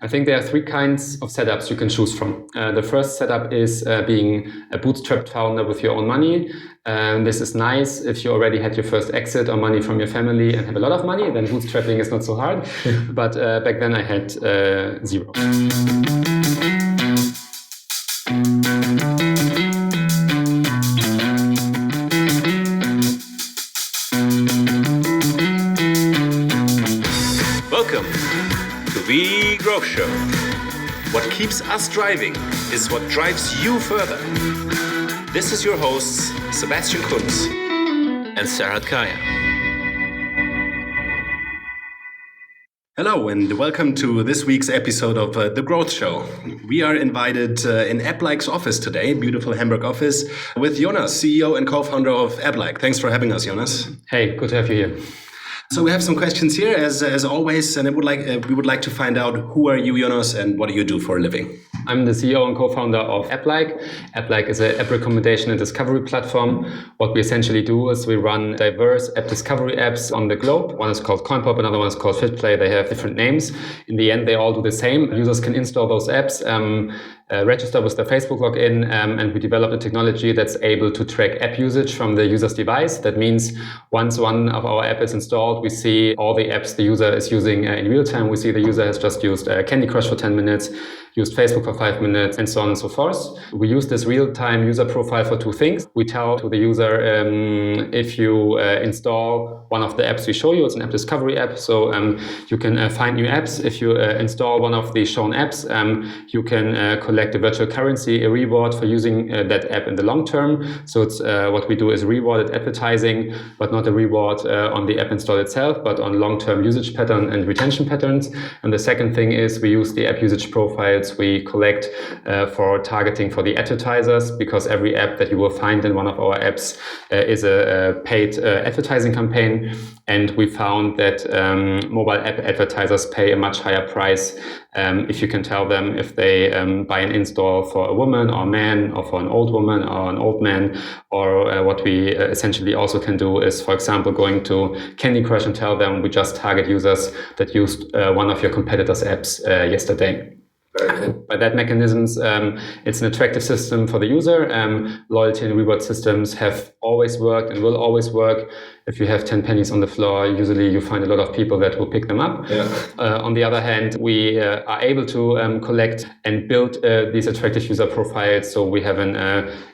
I think there are three kinds of setups you can choose from. The first setup is being a bootstrapped founder with your own money. This is nice if you already had your first exit or money from your family and have a lot of money, then bootstrapping is not so hard. But back then I had zero. Welcome to The Growth Show. What keeps us driving is what drives you further. This is your hosts, Sebastian Kunz and Serhat Kaya. Hello and welcome to this week's episode of The Growth Show. We are invited in AppLike's office today, beautiful Hamburg office, with Jonas, CEO and co-founder of AppLike. Thanks for having us, Jonas. Hey, good to have you here. So we have some questions here, as always, and we would like to find out who are you, Jonas, and what do you do for a living? I'm the CEO and co-founder of AppLike. AppLike is an app recommendation and discovery platform. What we essentially do is we run diverse app discovery apps on the globe. One is called CoinPop, another one is called FitPlay. They have different names. In the end, they all do the same. Users can install those apps, register with their Facebook login, and we developed a technology that's able to track app usage from the user's device. That means once one of our app is installed, we see all the apps the user is using in real time. We see the user has just used Candy Crush for 10 minutes, used Facebook for 5 minutes, and so on and so forth. We use this real-time user profile for two things. We tell to the user if you install one of the apps we show you, it's an app discovery app, so you can find new apps. If you install one of the shown apps, you can collect a virtual currency, a reward for using that app in the long term. So it's what we do is rewarded advertising, but not a reward on the app install itself, but on long-term usage pattern and retention patterns. And the second thing is we use the app usage profiles we collect for targeting for the advertisers, because every app that you will find in one of our apps is a paid advertising campaign. And we found that mobile app advertisers pay a much higher price if you can tell them if they buy an install for a woman or a man, or for an old woman or an old man. Or what we essentially also can do is, for example, going to Candy Crush and tell them we just target users that used one of your competitors' apps yesterday. By that mechanisms, it's an attractive system for the user. Loyalty and reward systems have always worked and will always work. If you have 10 pennies on the floor, usually you find a lot of people that will pick them up. Yeah. On the other hand, we are able to collect and build these attractive user profiles, so we have an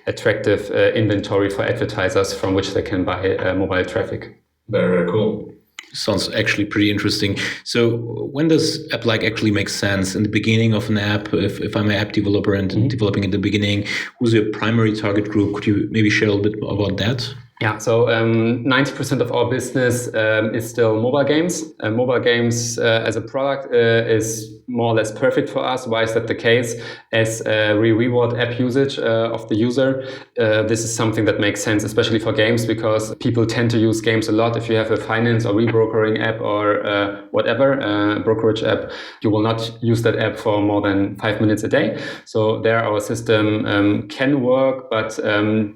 attractive inventory for advertisers from which they can buy mobile traffic. Very cool. Sounds actually pretty interesting. So when does AppLike actually make sense? In the beginning of an app, if I'm an app developer and developing in the beginning, who's your primary target group? Could you maybe share a little bit about that? Yeah, so 90% of our business is still mobile games. Mobile games as a product is more or less perfect for us. Why is that the case? As we reward app usage of the user, this is something that makes sense, especially for games, because people tend to use games a lot. If you have a finance or rebrokering app or whatever, brokerage app, you will not use that app for more than 5 minutes a day. So there our system can work, but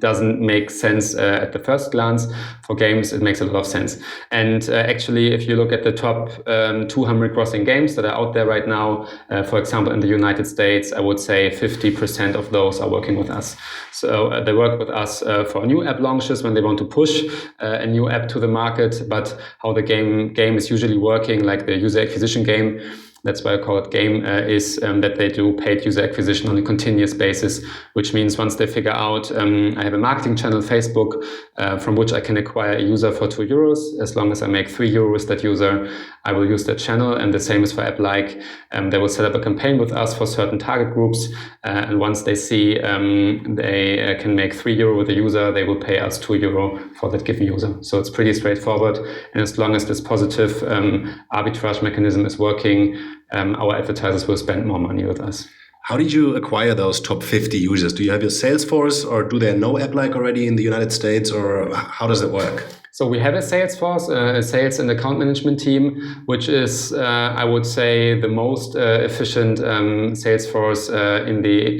doesn't make sense at the first glance. For games, it makes a lot of sense. And actually, if you look at the top 200 grossing games that are out there right now, for example, in the United States, I would say 50% of those are working with us. So they work with us for new app launches when they want to push a new app to the market. But how the game is usually working, like the user acquisition game, that's why I call it game, is that they do paid user acquisition on a continuous basis, which means once they figure out I have a marketing channel, Facebook, from which I can acquire a user for €2. As long as I make €3 with that user, I will use that channel. And the same is for AppLike. They will set up a campaign with us for certain target groups. And once they see they can make €3 with a user, they will pay us €2 for that given user. So it's pretty straightforward. And as long as this positive arbitrage mechanism is working, our advertisers will spend more money with us. How did you acquire those top 50 users? Do you have your sales force, or do they know AppLike already in the United States, or how does it work? So we have a sales force, a sales and account management team, which is, I would say, the most efficient sales force in the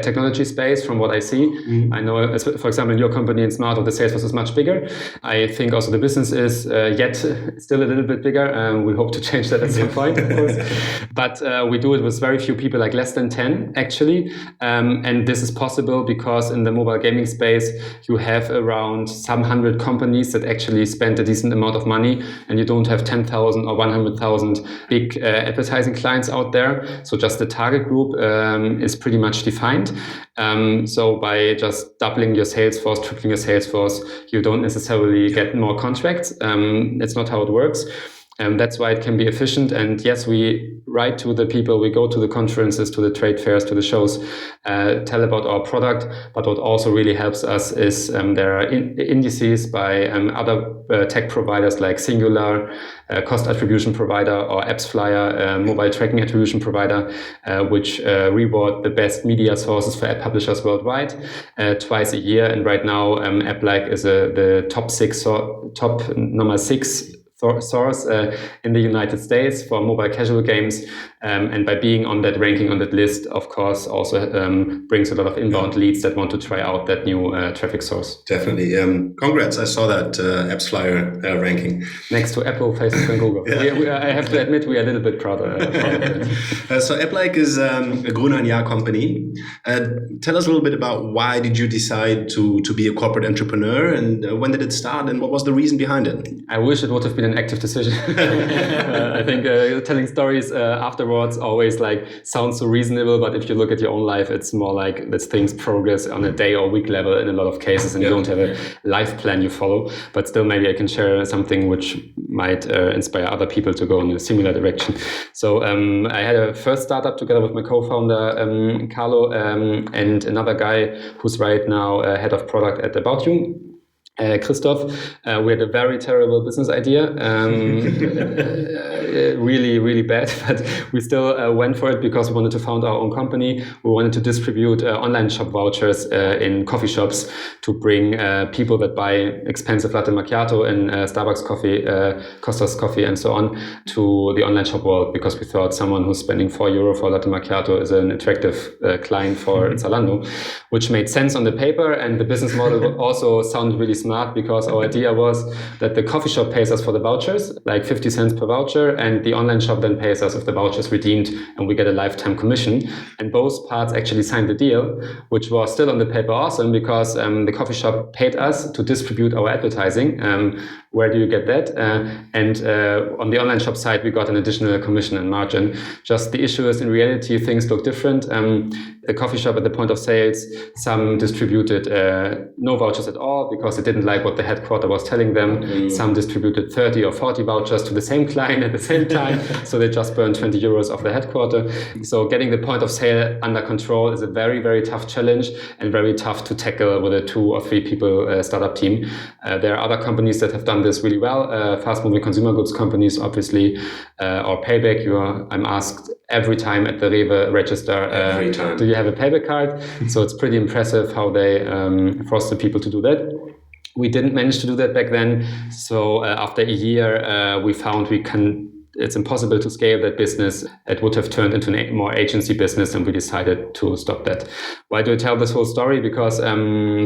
technology space from what I see. I know, for example, in your company in Smarto, the sales force is much bigger. I think also the business is yet still a little bit bigger. We hope to change that at some point, of course. But we do it with very few people, like less than 10 actually. And this is possible because in the mobile gaming space, you have around some 100 companies that actually spend a decent amount of money, and you don't have 10,000 or 100,000 big advertising clients out there. So just the target group is pretty much defined. So by just doubling your sales force, tripling your sales force, you don't necessarily get more contracts. It's not how it works. That's why it can be efficient. And yes, we write to the people, we go to the conferences, to the trade fairs, to the shows, tell about our product. But what also really helps us is there are indices by other tech providers like Singular, cost attribution provider, or AppsFlyer, mobile tracking attribution provider, which reward the best media sources for app publishers worldwide twice a year. And right now, AppLike is the top number 6 source in the United States for mobile casual games, and by being on that ranking, on that list, of course, also brings a lot of inbound leads that want to try out that new traffic source. Definitely. Congrats. I saw that AppsFlyer ranking. Next to Apple, Facebook, and Google. Yeah. I have to admit, we are a little bit proud of it. So AppLike is a Gruner Jahr company. Tell us a little bit about why did you decide to be a corporate entrepreneur, and when did it start, and what was the reason behind it? I wish it would have been an active decision. I think telling stories afterwards always sounds so reasonable, but if you look at your own life, it's more like that things progress on a day or week level in a lot of cases, and you don't have a life plan you follow. But still, maybe I can share something which might inspire other people to go in a similar direction. So I had a first startup together with my co-founder Carlo and another guy who's right now head of product at About You. Christoph. We had a very terrible business idea, really, really bad, but we still went for it because we wanted to found our own company. We wanted to distribute online shop vouchers in coffee shops to bring people that buy expensive latte macchiato and Starbucks coffee, Costas coffee, and so on to the online shop world, because we thought someone who's spending €4 for latte macchiato is an attractive client for Zalando, which made sense on the paper, and the business model also sounded really smart because our idea was that the coffee shop pays us for the vouchers, like 50 cents per voucher, and the online shop then pays us if the voucher is redeemed, and we get a lifetime commission. And both parts actually signed the deal, which was still on the paper awesome because the coffee shop paid us to distribute our advertising. Where do you get that? And on the online shop side, we got an additional commission and margin. Just the issue is, in reality, things look different. The coffee shop at the point of sales, some distributed no vouchers at all because they didn't like what the headquarter was telling them. Some distributed 30 or 40 vouchers to the same client at the same time. So they just burned €20 off the headquarter. So getting the point of sale under control is a very, very tough challenge and very tough to tackle with a 2 or 3 people startup team. There are other companies that have done this really well. Fast-moving consumer goods companies, obviously, or Payback. I'm asked every time at the Rewe register, every time. Do you have a Payback card? So it's pretty impressive how they force the people to do that. We didn't manage to do that back then. So after a year, we found it's impossible to scale that business. It would have turned into a more agency business, and we decided to stop that. Why do I tell this whole story? Because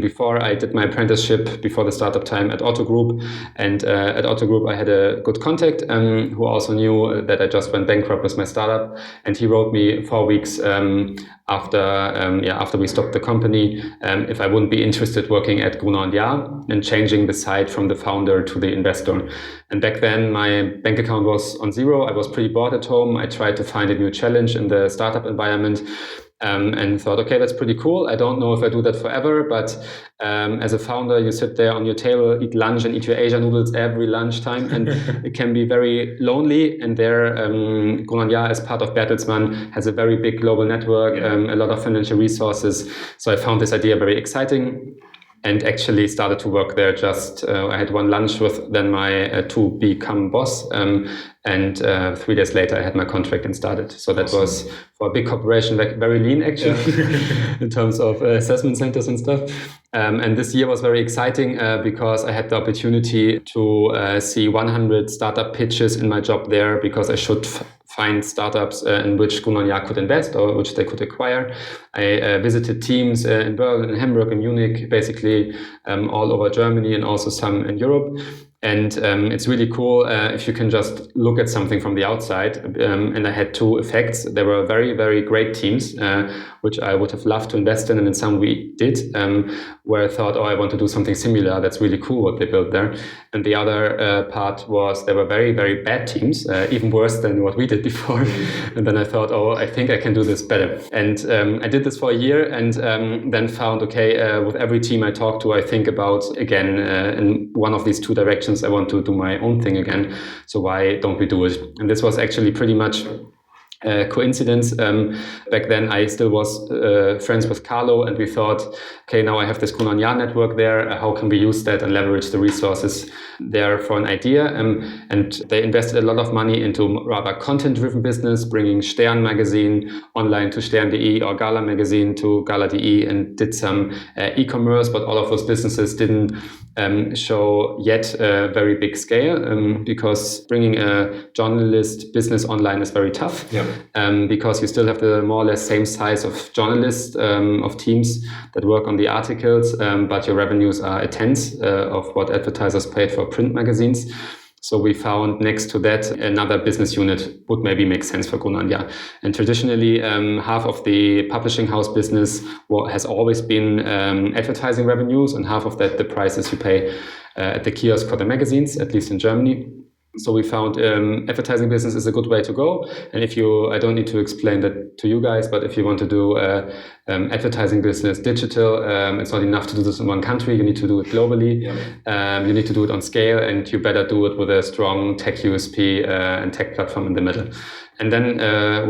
before I did my apprenticeship, before the startup time at Otto Group, and at Otto Group I had a good contact who also knew that I just went bankrupt with my startup, and he wrote me 4 weeks after we stopped the company, if I wouldn't be interested working at Gruner Jahr and changing the site from the founder to the investor. And back then my bank account was on zero. I was pretty bored at home. I tried to find a new challenge in the startup environment. And thought, okay, that's pretty cool. I don't know if I do that forever, but as a founder, you sit there on your table, eat lunch and eat your Asia noodles every lunchtime, and it can be very lonely. And there, Gruner Jahr, as part of Bertelsmann, has a very big global network, a lot of financial resources. So I found this idea very exciting. and actually started to work there. I had one lunch with then my to become boss, and 3 days later I had my contract and started. So that was for a big corporation, like very lean actually, in terms of assessment centers and stuff. And this year was very exciting because I had the opportunity to see 100 startup pitches in my job there, because I should find startups in which Gruner Jahr could invest or which they could acquire. I visited teams in Berlin, in Hamburg, in Munich, basically all over Germany, and also some in Europe. And it's really cool if you can just look at something from the outside. And I had two effects. There were very, very great teams, which I would have loved to invest in, and in some we did, where I thought, I want to do something similar. That's really cool what they built there. And the other part was there were very, very bad teams, even worse than what we did before. And then I thought, I think I can do this better. And I did this for a year, and then found, with every team I talk to, I think about, again, in one of these two directions, I want to do my own thing again. So why don't we do it? And this was actually pretty much coincidence. Back then I still was friends with Carlo, and we thought, now I have this Gruner Jahr network there. How can we use that and leverage the resources there for an idea? And they invested a lot of money into rather content-driven business, bringing Stern magazine online to Stern.de or Gala magazine to Gala.de, and did some e-commerce, but all of those businesses didn't show yet a very big scale, because bringing a journalist business online is very tough. Because you still have the more or less same size of journalists, of teams that work on the articles, but your revenues are a tenth of what advertisers paid for print magazines. So we found next to that another business unit would maybe make sense for Gruner Jahr. And traditionally, half of the publishing house business has always been advertising revenues, and half of that the prices you pay at the kiosk for the magazines, at least in Germany. So we found advertising business is a good way to go. And I don't need to explain that to you guys, but if you want to do advertising business digital, it's not enough to do this in one country. You need to do it globally. You need to do it on scale, and you better do it with a strong tech USP and tech platform in the middle. And then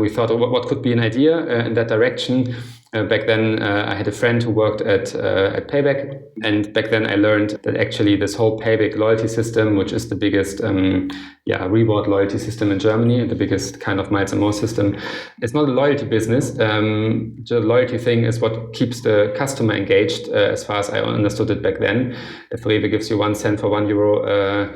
we thought, what could be an idea in that direction? Back then, I had a friend who worked at Payback, and back then I learned that actually this whole Payback loyalty system, which is the biggest reward loyalty system in Germany, the biggest kind of miles and more system, it's not a loyalty business. The loyalty thing is what keeps the customer engaged, as far as I understood it back then. If Rewe gives you 1 cent for €1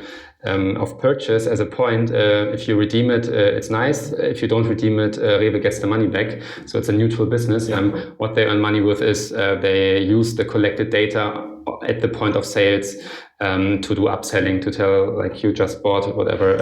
of purchase as a point, if you redeem it, it's nice. If you don't redeem it, Rewe gets the money back. So it's a neutral business. What they earn money with is they use the collected data at the point of sales to do upselling, to tell, like, you just bought whatever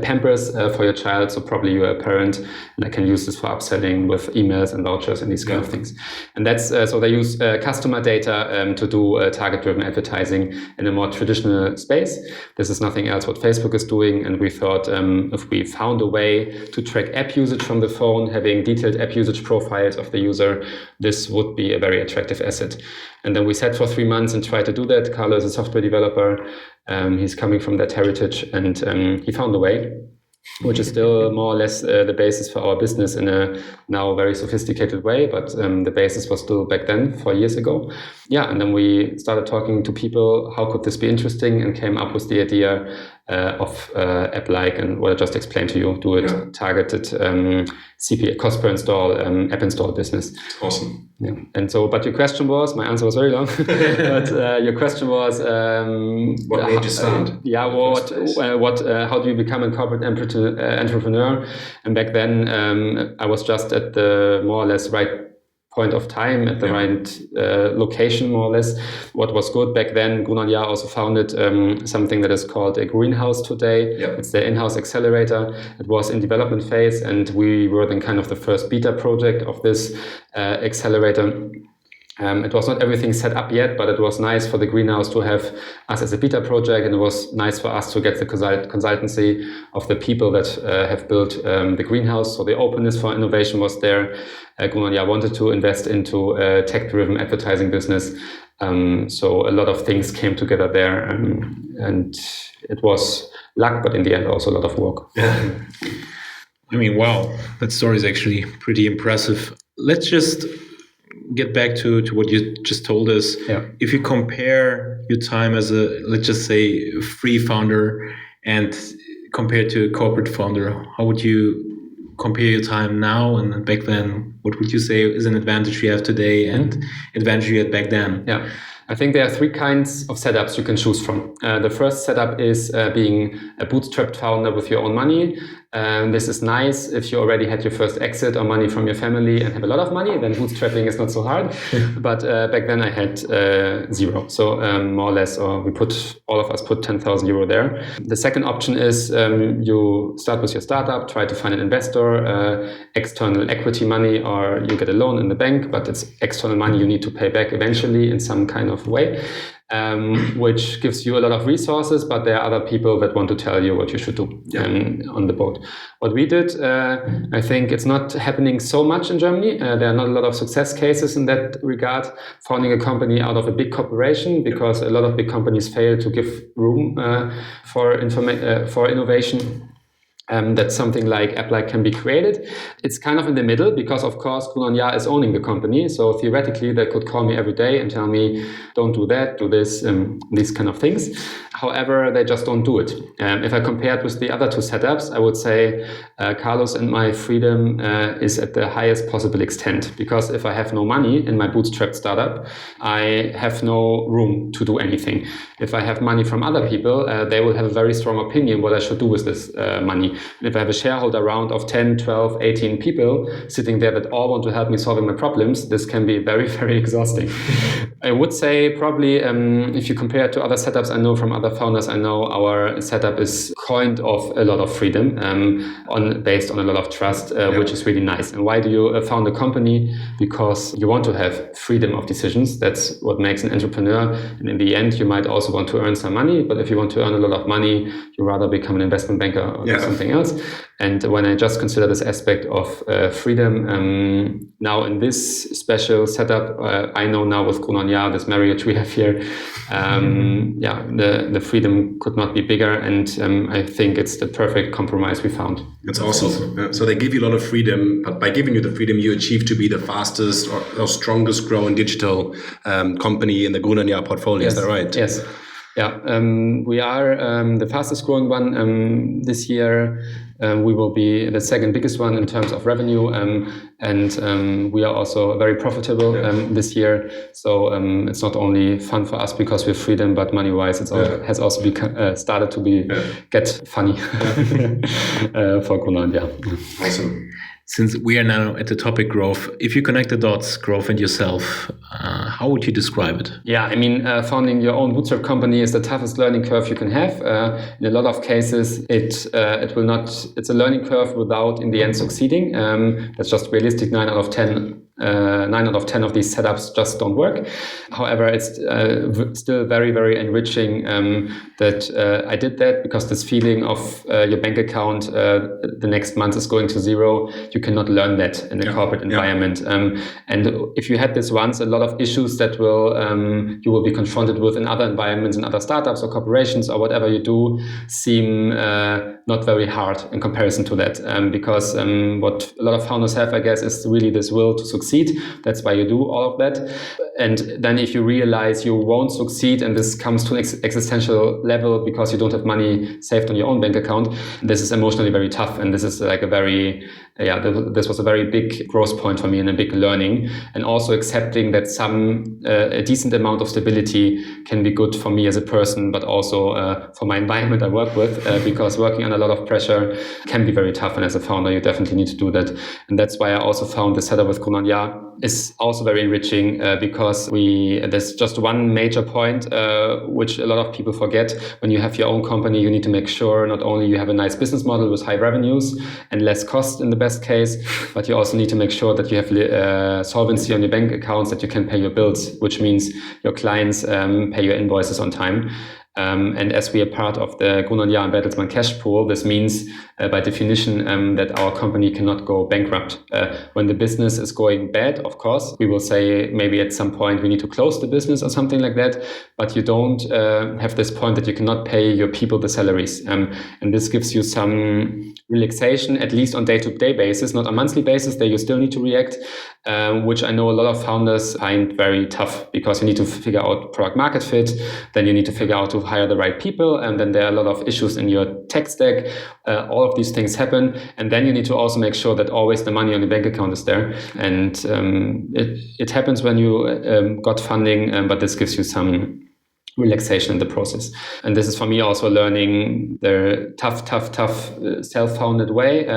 Pampers for your child, so probably you're a parent, and I can use this for upselling with emails and vouchers and these kind of things. And that's so they use customer data to do target-driven advertising in a more traditional space. This is nothing else what Facebook is doing, and we thought if we found a way to track app usage from the phone, having detailed app usage profiles of the user, this would be a very attractive asset. And then we sat for 3 months and tried to do that. Carlo is a software developer. He's coming from that heritage, and he found a way, which is still more or less the basis for our business in a now very sophisticated way. But the basis was still back then, 4 years ago. And then we started talking to people, how could this be interesting, and came up with the idea of AppLike, and what I just explained to you, do it targeted CPA, cost per install, app install business. Awesome. And so, but your question was, my answer was very long, but your question was, what made you start? How do you become a corporate entrepreneur? And back then, I was just at the more or less right point of time, at the right location, more or less. What was good back then, Gruner Jahr also founded something that is called a greenhouse today. It's the in-house accelerator. It was in development phase, and we were then kind of the first beta project of this accelerator. It was not everything set up yet, but it was nice for the greenhouse to have us as a beta project, and it was nice for us to get the consultancy of the people that have built the greenhouse. So the openness for innovation was there. Gruner Jahr wanted to invest into a tech-driven advertising business. So a lot of things came together there, and it was luck, but in the end also a lot of work. I mean, wow, that story is actually pretty impressive. Let's just get back to what you just told us. Yeah. If you compare your time as a, let's just say, free founder and compared to a corporate founder, how would you compare your time now and back then? What would you say is an advantage you have today and advantage you had back then? Yeah. I think there are three kinds of setups you can choose from. The first setup is being a bootstrapped founder with your own money. This is nice if you already had your first exit or money from your family and have a lot of money, then bootstrapping is not so hard. But back then I had zero. So more or less, or all of us put 10,000 euro there. The second option is you start with your startup, try to find an investor, external equity money, or you get a loan in the bank, but it's external money you need to pay back eventually in some kind of way. Which gives you a lot of resources, but there are other people that want to tell you what you should do on the boat. What we did, I think it's not happening so much in Germany. There are not a lot of success cases in that regard, founding a company out of a big corporation, because a lot of big companies fail to give room for innovation. That something like AppLike can be created. It's kind of in the middle because, of course, Gruner Jahr is owning the company. So theoretically, they could call me every day and tell me, don't do that, do this, these kind of things. However, they just don't do it. If I compare it with the other two setups, I would say Carlos and my freedom is at the highest possible extent. Because if I have no money in my bootstrapped startup, I have no room to do anything. If I have money from other people, they will have a very strong opinion what I should do with this money. And if I have a shareholder round of 10, 12, 18 people sitting there that all want to help me solving my problems, this can be very, very exhausting. I would say probably if you compare it to other setups I know from other founders, I know our setup is kind of a lot of freedom based on a lot of trust, which is really nice. And why do you found a company? Because you want to have freedom of decisions. That's what makes an entrepreneur. And in the end, you might also want to earn some money. But if you want to earn a lot of money, you rather become an investment banker or something else. And when I just consider this aspect of freedom, now in this special setup, I know now with Gruner Jahr, this marriage we have here, the freedom could not be bigger. And I think it's the perfect compromise we found. That's awesome. So they give you a lot of freedom, but by giving you the freedom, you achieve to be the fastest or strongest growing digital company in the Gruner Jahr portfolio. Yes. Is that right? Yes. Yeah, we are the fastest growing one this year. We will be the second biggest one in terms of revenue, and we are also very profitable this year. So it's not only fun for us because we have freedom, but money-wise, it has also started to get funny for Gruner Jahr. Awesome. Since we are now at the topic growth, if you connect the dots, growth and yourself, how would you describe it? Yeah, I mean, founding your own bootstrap company is the toughest learning curve you can have. In a lot of cases, it will not. It's a learning curve without, in the end, succeeding. That's just realistic. 9 out of 10 of these setups just don't work. However, it's still very, very enriching that I did that, because this feeling of your bank account the next month is going to zero, you cannot learn that in a corporate environment. And if you had this once, a lot of issues that you will be confronted with in other environments, in other startups or corporations or whatever you do, seem not very hard in comparison to that. Because what a lot of founders have, I guess, is really this will to succeed. That's why you do all of that. And then if you realize you won't succeed, and this comes to an existential level because you don't have money saved on your own bank account, this is emotionally very tough. And this is like this was a very big growth point for me and a big learning. And also accepting that a decent amount of stability can be good for me as a person, but also for my environment I work with, because working under a lot of pressure can be very tough. And as a founder, you definitely need to do that. And that's why I also found the setup with Gruner Jahr is also very enriching, because there's just one major point which a lot of people forget. When you have your own company, you need to make sure not only you have a nice business model with high revenues and less cost in the best case, but you also need to make sure that you have solvency on your bank accounts, that you can pay your bills, which means your clients pay your invoices on time. And as we are part of the Gruner Jahr and Bertelsmann cash pool, this means by definition that our company cannot go bankrupt. When the business is going bad, of course, we will say maybe at some point we need to close the business or something like that, but you don't have this point that you cannot pay your people the salaries. And this gives you some relaxation, at least on day-to-day basis, not on monthly basis. There you still need to react. which I know a lot of founders find very tough because you need to figure out product market fit, then you need to figure out to hire the right people, and then there are a lot of issues in your tech stack. All of these things happen, and then you need to also make sure that always the money on the bank account is there. And it happens when you got funding, but this gives you some relaxation in the process. And this is for me also learning the tough self-founded way.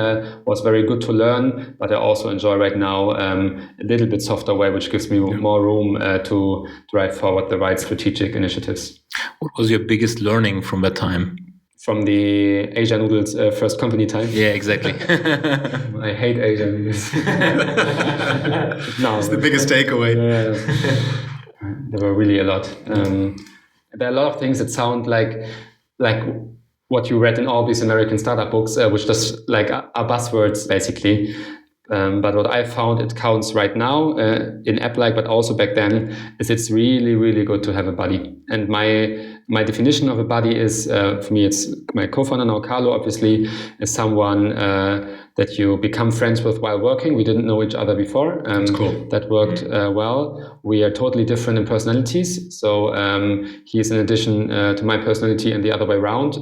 Was very good to learn, but I also enjoy right now a little bit softer way, which gives me more room to drive forward the right strategic initiatives. What was your biggest learning from that time? From the Asia Noodles first company time? Yeah, exactly. I hate Asia Noodles. It's the biggest takeaway. There were really a lot. There are a lot of things that sound like what you read in all these American startup books, which just like are buzzwords basically. But what I found it counts right now in AppLike, but also back then, is it's really, really good to have a buddy. And my definition of a buddy is, for me, it's my co-founder now, Carlo, obviously, is someone that you become friends with while working. We didn't know each other before. That's cool. That worked well. We are totally different in personalities. So he's in addition to my personality and the other way around.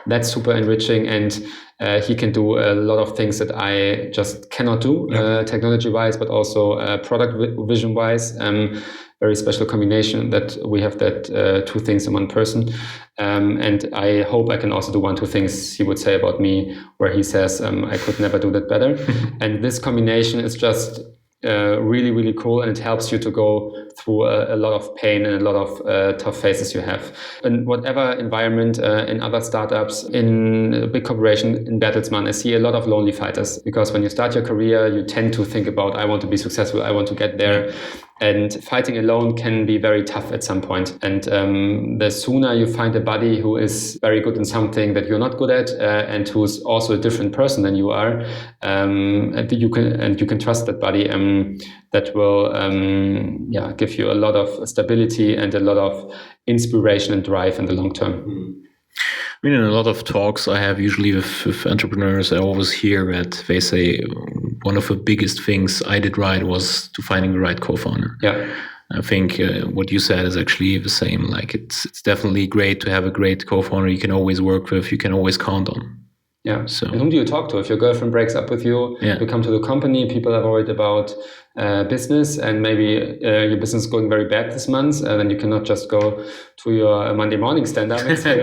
That's super enriching. And he can do a lot of things that I just cannot do, technology-wise, but also product vision-wise. Very special combination that we have that two things in one person. And I hope I can also do 1-2 things he would say about me, where he says, I could never do that better. And this combination is just really, really cool. And it helps you to go through a lot of pain and a lot of tough phases you have. In whatever environment, in other startups, in a big corporation, in Bertelsmann, I see a lot of lonely fighters. Because when you start your career, you tend to think about, I want to be successful, I want to get there. And fighting alone can be very tough at some point. And the sooner you find a buddy who is very good in something that you're not good at, and who's also a different person than you are, and you can trust that buddy, that will give you a lot of stability and a lot of inspiration and drive in the long term. I mean, in a lot of talks I have usually with entrepreneurs, I always hear that they say one of the biggest things I did right was to finding the right co-founder. Yeah. I think what you said is actually the same. Like it's definitely great to have a great co-founder you can always work with, you can always count on. Yeah. So, and whom do you talk to? If your girlfriend breaks up with you, you come to the company, people are worried about business, and maybe your business is going very bad this month, then you cannot just go to your Monday morning stand-up and say,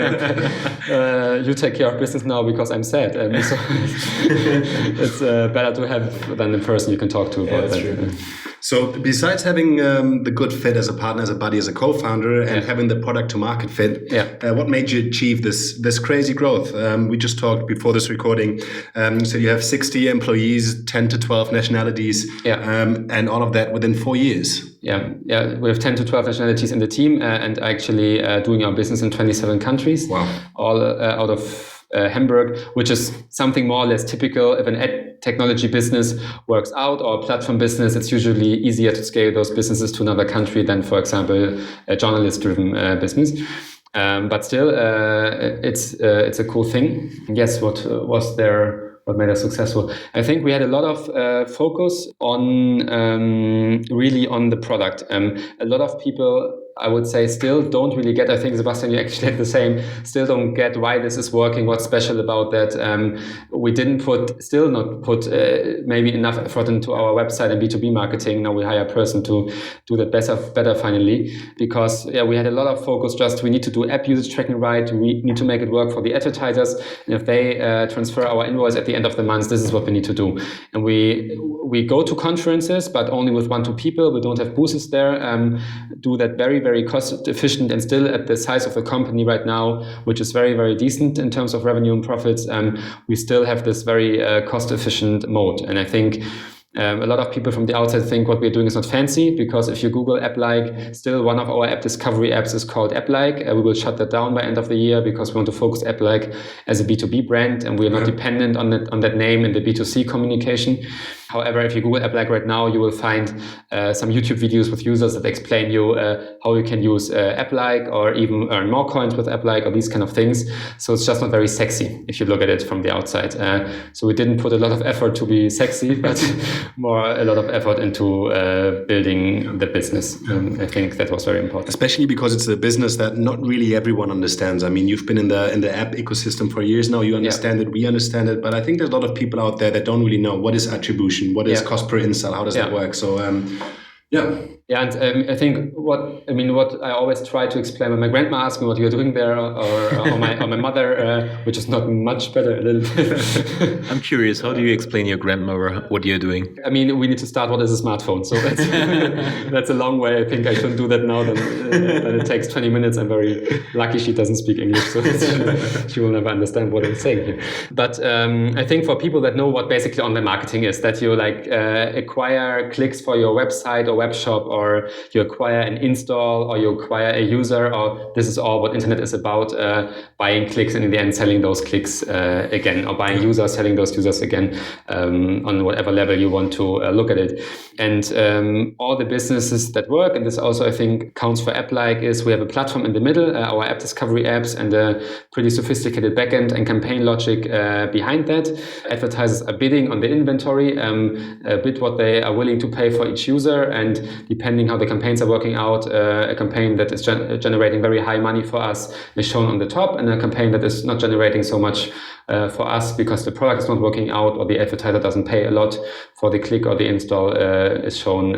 you take care of business now because I'm sad. And so it's better to have than the person you can talk to about that. True. So besides having the good fit as a partner, as a buddy, as a co-founder, and having the product to market fit, what made you achieve this crazy growth? We just talked before this recording. So you have 60 employees, 10 to 12 nationalities, and all of that within 4 years. Yeah, we have 10 to 12 nationalities in the team, and actually doing our business in 27 countries. Wow. All out of Hamburg, which is something more or less typical. If an ad technology business works out, or a platform business, it's usually easier to scale those businesses to another country than, for example, a journalist-driven business. But still, it's a cool thing. Yes, what was there? What made us successful? I think we had a lot of focus on really on the product. A lot of people, I would say, still don't really get. I think, Sebastian, you actually had the same. Still don't get why this is working. What's special about that? We didn't still not put maybe enough effort into our website and B2B marketing. Now we hire a person to do that better finally, because we had a lot of focus. Just we need to do app usage tracking right. We need to make it work for the advertisers. And if they transfer our invoice at the end of the month, this is what we need to do. And we go to conferences, but only with 1-2 people. We don't have booths there. Do that very, very cost efficient, and still at the size of the company right now, which is very, very decent in terms of revenue and profits. We still have this very cost efficient mode. And I think a lot of people from the outside think what we're doing is not fancy, because if you Google AppLike, still one of our app discovery apps is called AppLike. We will shut that down by end of the year, because we want to focus AppLike as a B2B brand, and we are not dependent on that name in the B2C communication. However, if you Google AppLike right now, you will find some YouTube videos with users that explain you how you can use AppLike or even earn more coins with AppLike or these kind of things. So it's just not very sexy if you look at it from the outside. So we didn't put a lot of effort to be sexy, but a lot of effort into building the business. I think that was very important. Especially because it's a business that not really everyone understands. I mean, you've been in the app ecosystem for years now. You understand it, we understand it, but I think there's a lot of people out there that don't really know what is attribution, what is cost per install, how does that work. So Yeah, and I think what I always try to explain when my grandma asks me what you're doing there, or my mother, which is not much better, a little bit. I'm curious, how do you explain your grandmother what you're doing? I mean, we need to start what is a smartphone. So that's a long way. I think I shouldn't do that now. Then it takes 20 minutes. I'm very lucky she doesn't speak English, so she will never understand what I'm saying here. But I think for people that know what basically online marketing is, that you acquire clicks for your website or web shop, or you acquire an install, or you acquire a user, or this is all what internet is about, buying clicks and in the end selling those clicks again, or buying users, selling those users again, on whatever level you want to look at it. And all the businesses that work, and this also I think counts for AppLike, is we have a platform in the middle, our app discovery apps, and a pretty sophisticated backend and campaign logic behind that. Advertisers are bidding on the inventory, bid what they are willing to pay for each user, and depending how the campaigns are working out, a campaign that is generating very high money for us is shown on the top, and a campaign that is not generating so much for us because the product is not working out or the advertiser doesn't pay a lot for the click or the install is shown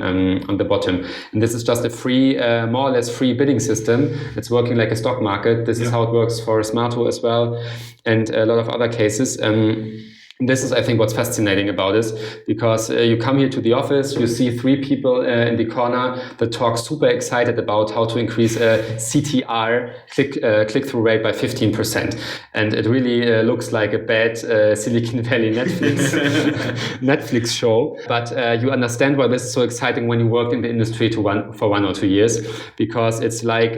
on the bottom. And this is just a free, more or less free bidding system. It's working like a stock market. This is how it works for Smarto as well, and a lot of other cases. This is, I think, what's fascinating about it, because you come here to the office, you see three people in the corner that talk super excited about how to increase CTR, click-through rate, by 15%. And it really looks like a bad Silicon Valley Netflix show. But you understand why this is so exciting when you work in the industry for 1 or 2 years, because it's like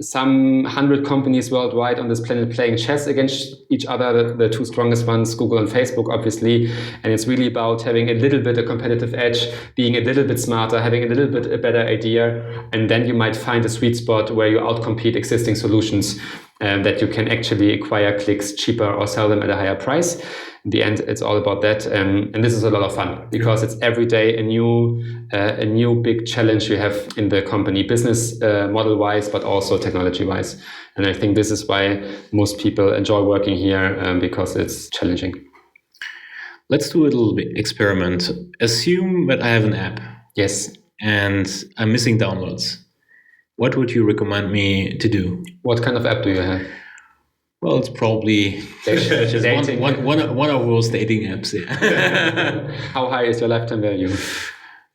some 100 companies worldwide on this planet playing chess against each other, the two strongest ones, Google and Facebook, obviously, and it's really about having a little bit a competitive edge, being a little bit smarter, having a little bit a better idea, and then you might find a sweet spot where you outcompete existing solutions, that you can actually acquire clicks cheaper or sell them at a higher price. In the end, it's all about that, and this is a lot of fun because it's every day a new big challenge you have in the company, business model-wise, but also technology-wise. And I think this is why most people enjoy working here, because it's challenging. Let's do a little bit experiment. Assume that I have an app. Yes. And I'm missing downloads. What would you recommend me to do? What kind of app do you have? Well, it's probably one of those dating apps. Yeah. How high is your lifetime value?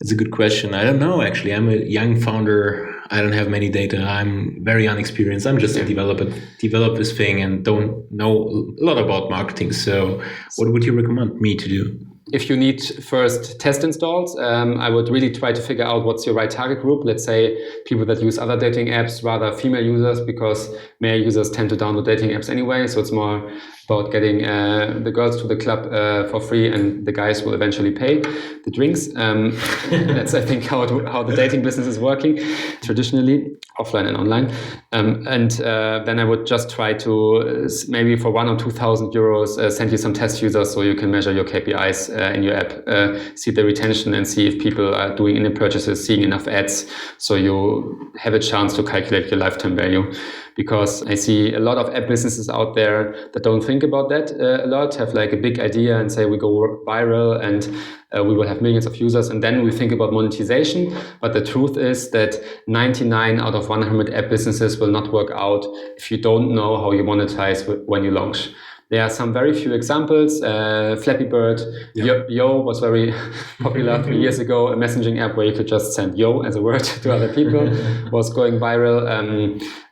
It's a good question. I don't know, actually. I'm a young founder. I don't have many data. I'm very unexperienced. I'm just a develop this thing and don't know a lot about marketing. So what would you recommend me to do? If you need first test installs, I would really try to figure out what's your right target group. Let's say people that use other dating apps, rather female users, because male users tend to download dating apps anyway. So it's more about getting the girls to the club for free, and the guys will eventually pay the drinks. That's, I think, how the dating business is working traditionally, offline and online. Then I would just try to maybe for 1,000 or 2,000 euros send you some test users so you can measure your KPIs in your app, see the retention and see if people are doing in-app purchases, seeing enough ads, so you have a chance to calculate your lifetime value. Because I see a lot of app businesses out there that don't think about that a lot, have like a big idea and say we go viral and we will have millions of users, and then we think about monetization. But the truth is that 99 out of 100 app businesses will not work out if you don't know how you monetize when you launch. There are some very few examples. Flappy Bird, Yo was very popular 3 years ago. A messaging app where you could just send Yo as a word to other people was going viral.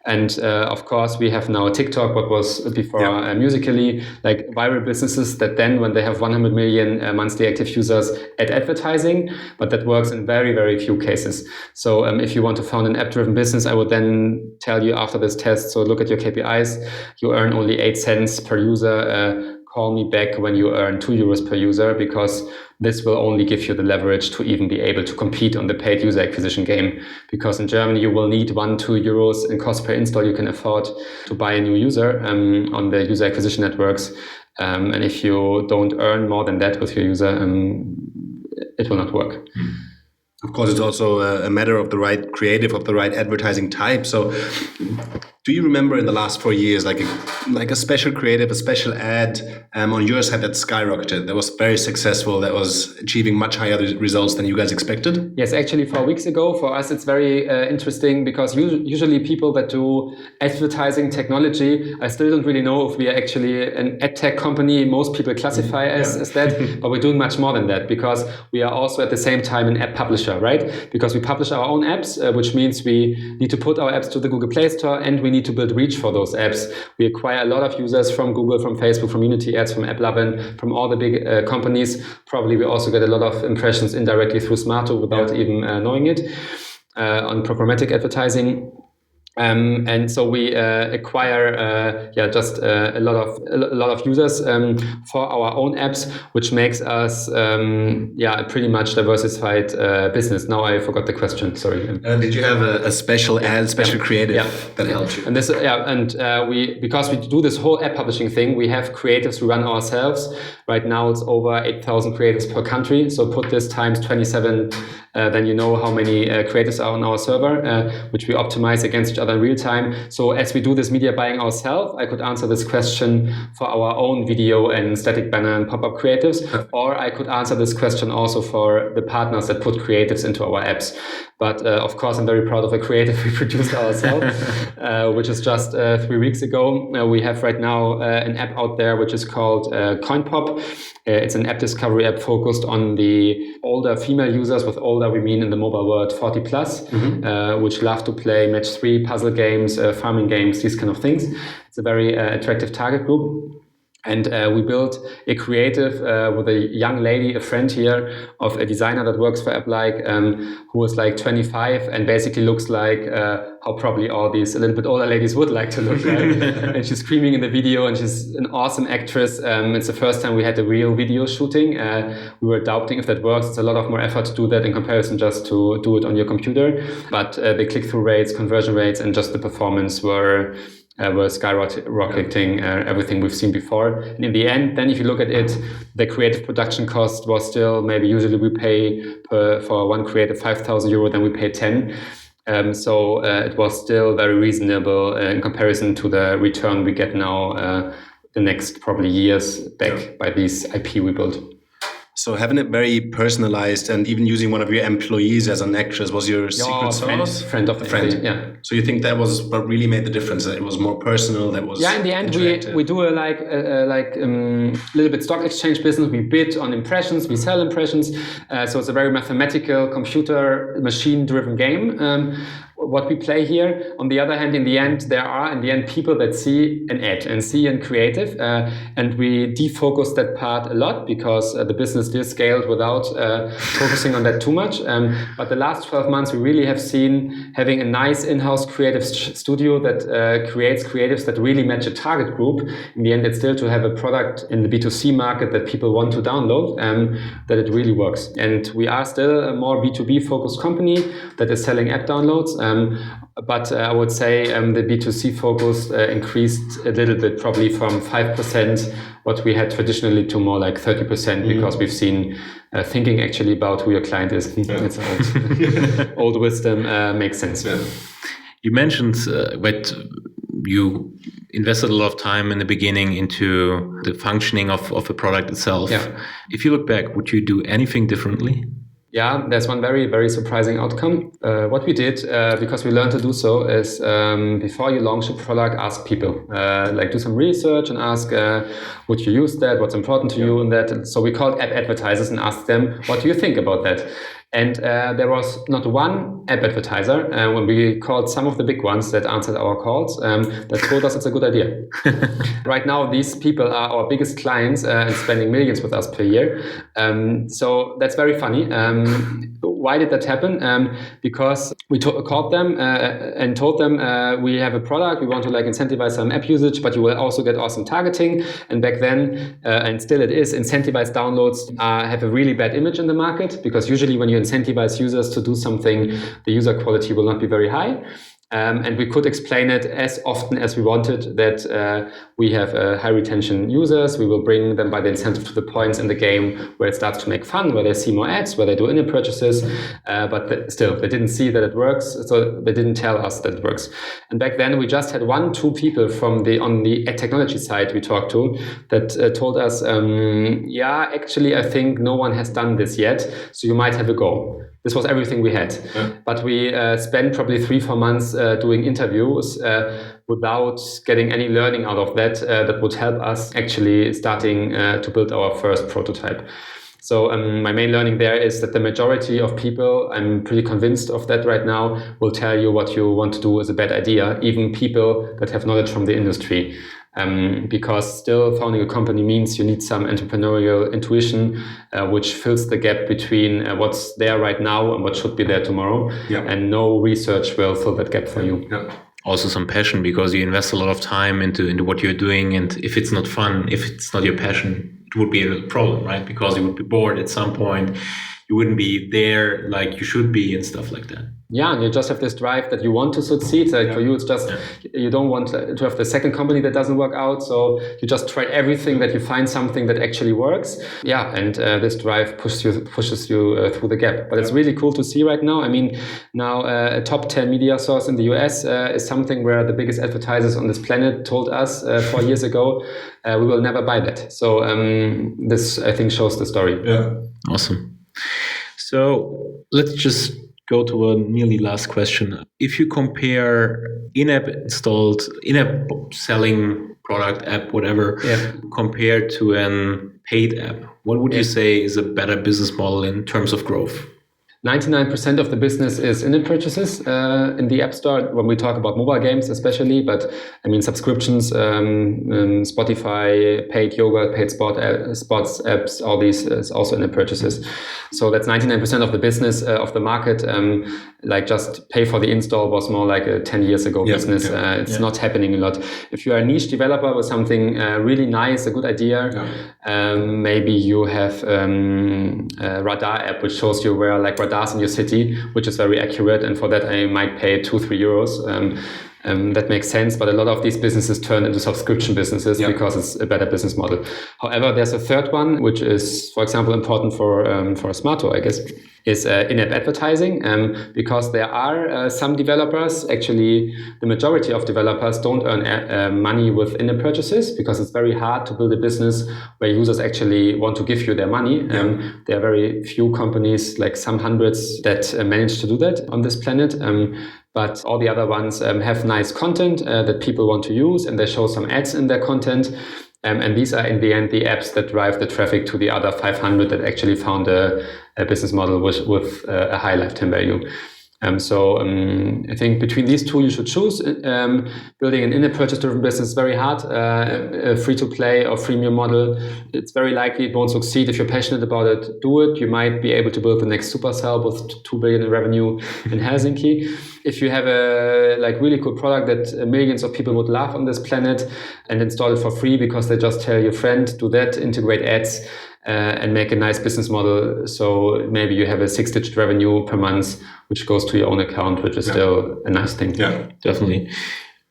Of course, we have now TikTok, what was before Musical.ly, like viral businesses that then, when they have 100 million monthly active users, add advertising, but that works in very, very few cases. So if you want to found an app-driven business, I would then tell you after this test, so look at your KPIs, you earn only 8 cents per user call me back when you earn 2 euros per user, because this will only give you the leverage to even be able to compete on the paid user acquisition game. Because in Germany, you will need 1-2 euros in cost per install you can afford to buy a new user on the user acquisition networks. And if you don't earn more than that with your user, it will not work. Of course, it's also a matter of the right creative, of the right advertising type. So do you remember in the last 4 years, like a special creative, a special ad on your side that skyrocketed, that was very successful, that was achieving much higher results than you guys expected? Yes, actually 4 weeks ago, for us, it's very interesting, because usually people that do advertising technology, I still don't really know if we are actually an ad tech company. Most people classify as that, but we're doing much more than that, because we are also at the same time an app publisher, right? Because we publish our own apps, which means we need to put our apps to the Google Play Store, and we need to build reach for those apps. We acquire a lot of users from Google, from Facebook, from Unity Ads, from AppLovin, from all the big companies. Probably we also get a lot of impressions indirectly through Smarto without even knowing it on programmatic advertising. And so we acquire just a lot of users for our own apps, which makes us a pretty much diversified business. Now I forgot the question. Sorry. Did you have a special ad, special creative that helped you? And this because we do this whole app publishing thing, we have creatives we run ourselves. Right now it's over 8,000 creatives per country. So put this times 27. Then you know how many creatives are on our server, which we optimize against each other in real time. So as we do this media buying ourselves, I could answer this question for our own video and static banner and pop-up creatives, or I could answer this question also for the partners that put creatives into our apps. But of course, I'm very proud of the creative we produced ourselves, which is just 3 weeks ago. We have right now an app out there which is called CoinPop. It's an app discovery app focused on the older female users. With older, we mean in the mobile world 40 plus, which love to play match 3, puzzle games, farming games, these kind of things. It's a very attractive target group. And we built a creative with a young lady, a friend here, of a designer that works for AppLike, who was like 25 and basically looks like how probably all these a little bit older ladies would like to look like. And she's screaming in the video, and she's an awesome actress. It's the first time we had a real video shooting. We were doubting if that works. It's a lot of more effort to do that in comparison just to do it on your computer. But the click-through rates, conversion rates, and just the performance were skyrocketing everything we've seen before. And in the end, then if you look at it, the creative production cost was still maybe usually we pay for one creative 5,000 euro, then we pay 10. So it was still very reasonable in comparison to the return we get now the next probably years back by this IP we built. So having it very personalized and even using one of your employees as an actress was your secret sauce? Friend of the friend. Yeah. So you think that was what really made the difference? That it was more personal. That was in the end we do a little bit stock exchange business. We bid on impressions. We sell impressions. So it's a very mathematical, computer machine driven game. What we play here. On the other hand, in the end, there are people that see an ad and see a creative, and we defocus that part a lot because the business still scaled without focusing on that too much. But the last 12 months, we really have seen having a nice in-house creative studio that creates creatives that really match a target group. In the end, it's still to have a product in the B2C market that people want to download, that it really works. And we are still a more B2B focused company that is selling app downloads. But I would say the B2C focus increased a little bit, probably from 5%, what we had traditionally, to more like 30%, because we've seen thinking actually about who your client is. It's old wisdom, makes sense. Yeah. You mentioned that you invested a lot of time in the beginning into the functioning of a product itself. Yeah. If you look back, would you do anything differently? Yeah, there's one very, very surprising outcome. What we did, because we learned to do so, is before you launch a product, ask people. Do some research and ask, would you use that? What's important to you in that? So we called app advertisers and asked them, what do you think about that? And there was not one app advertiser, when we called some of the big ones that answered our calls, that told us it's a good idea. Right now, these people are our biggest clients and spending millions with us per year. So that's very funny. why did that happen? Because we called them and told them we have a product, we want to like incentivize some app usage, but you will also get awesome targeting. And back then, and still it is, incentivized downloads have a really bad image in the market, because usually when you incentivize users to do something, the user quality will not be very high. And we could explain it as often as we wanted, that we have high retention users. We will bring them by the incentive to the points in the game where it starts to make fun, where they see more ads, where they do in-app purchases. But still, they didn't see that it works, so they didn't tell us that it works. And back then, we just had 1-2 people on the ad technology side we talked to that told us, yeah, actually, I think no one has done this yet, so you might have a go. This was everything we had. Yeah. But we spent probably 3-4 months doing interviews without getting any learning out of that that would help us actually starting to build our first prototype. So my main learning there is that the majority of people, I'm pretty convinced of that right now, will tell you what you want to do is a bad idea, even people that have knowledge from the industry. Because still founding a company means you need some entrepreneurial intuition, which fills the gap between what's there right now and what should be there tomorrow. Yeah. And no research will fill that gap for you. Yeah. Also some passion, because you invest a lot of time into what you're doing. And if it's not fun, if it's not your passion, it would be a problem, right? Because you would be bored at some point. You wouldn't be there like you should be and stuff like that. Yeah, and you just have this drive that you want to succeed. Like for you, it's just, you don't want to have the second company that doesn't work out. So you just try everything that you find something that actually works. Yeah, and this drive pushes you through the gap. But it's really cool to see right now. I mean, now a top 10 media source in the US is something where the biggest advertisers on this planet told us 4 years ago, we will never buy that. So this, I think, shows the story. Yeah, awesome. So let's just go to a nearly last question. If you compare in-app selling product, app, whatever, compared to an paid app, what would you say is a better business model in terms of growth? 99% of the business is in-app purchases in the App Store, when we talk about mobile games especially, but I mean subscriptions, Spotify, paid yoga, paid sports apps, all these is also in-app purchases. So that's 99% of the business of the market. Like just pay for the install was more like a 10 years ago business. It's not happening a lot. If you are a niche developer with something really nice, a good idea, maybe you have a radar app which shows you where like radars in your city, which is very accurate, and for that I might pay 2-3 euros. That makes sense, but a lot of these businesses turn into subscription businesses because it's a better business model. However, there's a third one, which is, for example, important for a Smarto, I guess, is in-app advertising, because there are some developers, actually the majority of developers don't earn money with in-app purchases, because it's very hard to build a business where users actually want to give you their money. There are very few companies, like some hundreds, that manage to do that on this planet. But all the other ones have nice content that people want to use, and they show some ads in their content. And these are, in the end, the apps that drive the traffic to the other 500 that actually found a business model with a high lifetime value. So I think between these two, you should choose. Building an in-app purchase-driven business is very hard. A free-to-play or freemium model, it's very likely it won't succeed. If you're passionate about it, do it. You might be able to build the next Supercell with 2 billion in revenue in Helsinki. If you have a really cool product that millions of people would love on this planet, and install it for free because they just tell your friend, do that, integrate ads, and make a nice business model. So maybe you have a 6-digit revenue per month, which goes to your own account, which is still a nice thing. Yeah, definitely.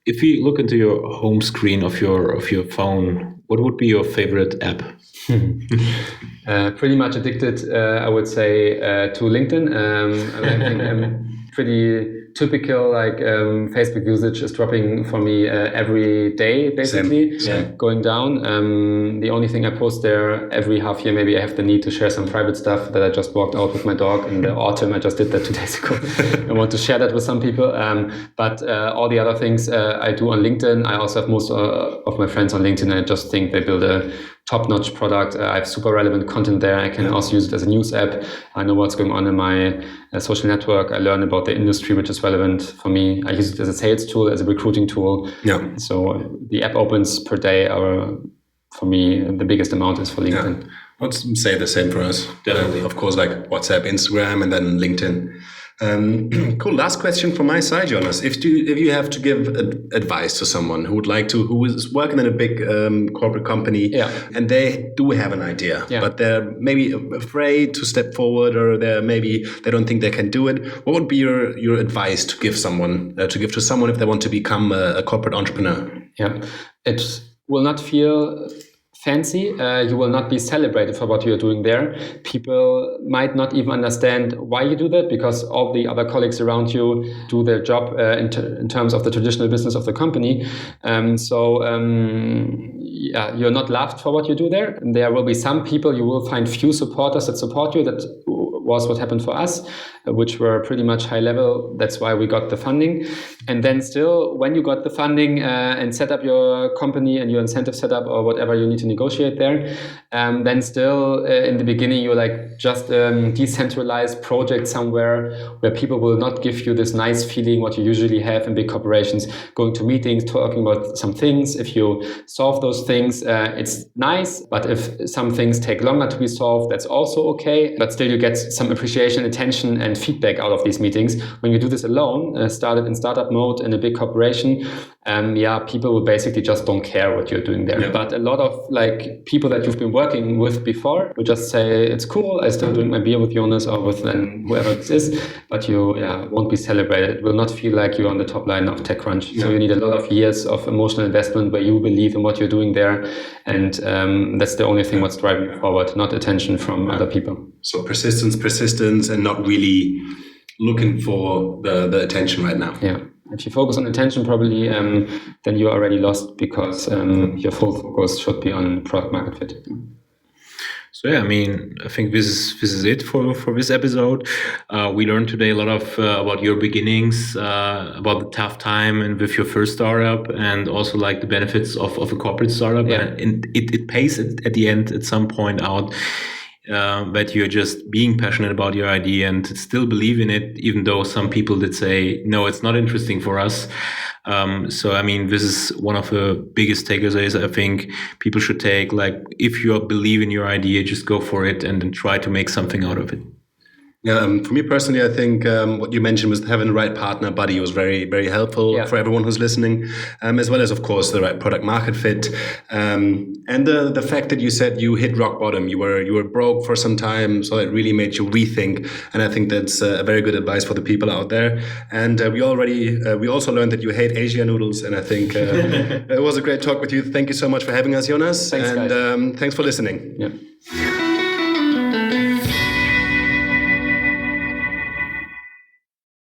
If you look into your home screen of your phone, what would be your favorite app? Pretty much addicted, I would say, to LinkedIn. I think I'm pretty typical, Facebook usage is dropping for me every day, basically. Same. Going down. The only thing I post there every half year, maybe I have the need to share some private stuff that I just walked out with my dog in the autumn. I just did that 2 days ago. I want to share that with some people. But all the other things I do on LinkedIn. I also have most of my friends on LinkedIn. I just think they build a top-notch product. I have super relevant content there. I can also use it as a news app. I know what's going on in my social network. I learn about the industry, which is relevant for me. I use it as a sales tool, as a recruiting tool. Yeah. So the app opens per day are, for me, the biggest amount is for LinkedIn. I'd say the same for us. Definitely. Of course, like WhatsApp, Instagram, and then LinkedIn. Cool. Last question from my side, Jonas. If you have to give advice to someone who is working in a big corporate company, and they do have an idea, but they're maybe afraid to step forward, or they don't think they can do it, what would be your advice to give to someone if they want to become a corporate entrepreneur? Yeah, it will not feel fancy. You will not be celebrated for what you're doing there. People might not even understand why you do that, because all the other colleagues around you do their job in terms of the traditional business of the company. You're not loved for what you do there. And there will be some people, you will find few supporters that support you. That was what happened for us, which were pretty much high level. That's why we got the funding. And then still, when you got the funding and set up your company and your incentive setup or whatever you need to negotiate there, then still in the beginning, you're like just decentralized project somewhere where people will not give you this nice feeling what you usually have in big corporations, going to meetings, talking about some things. If you solve those things, it's nice. But if some things take longer to be solved, that's also okay. But still you get some appreciation, attention, and feedback out of these meetings. When you do this alone, started in startup mode in a big corporation, people will basically just don't care what you're doing there. Yeah. But a lot of like people that you've been working with before will just say, it's cool, I still drink my beer with Jonas or with whoever it is, but you won't be celebrated. It will not feel like you're on the top line of TechCrunch. Yeah. So you need a lot of years of emotional investment where you believe in what you're doing there. And that's the only thing what's driving you forward, not attention from other people. So persistence, and not really looking for the attention right now. Yeah. If you focus on attention, probably, then you're already lost, because your full focus should be on product market fit. So I think this is it for this episode. We learned today a lot of about your beginnings, about the tough time and with your first startup, and also like the benefits of a corporate startup. Yeah. And it pays at the end at some point out. That you're just being passionate about your idea and still believe in it, even though some people did say, no, it's not interesting for us. This is one of the biggest takeaways I think people should take. Like, if you believe in your idea, just go for it and then try to make something out of it. Yeah, for me personally, I think what you mentioned was having the right partner, buddy, was very, very helpful for everyone who's listening, as well as, of course, the right product market fit. And the fact that you said you hit rock bottom, you were broke for some time, so it really made you rethink. And I think that's a very good advice for the people out there. And we also learned that you hate Asia noodles. And I think it was a great talk with you. Thank you so much for having us, Jonas. Thanks, and thanks for listening. Yeah.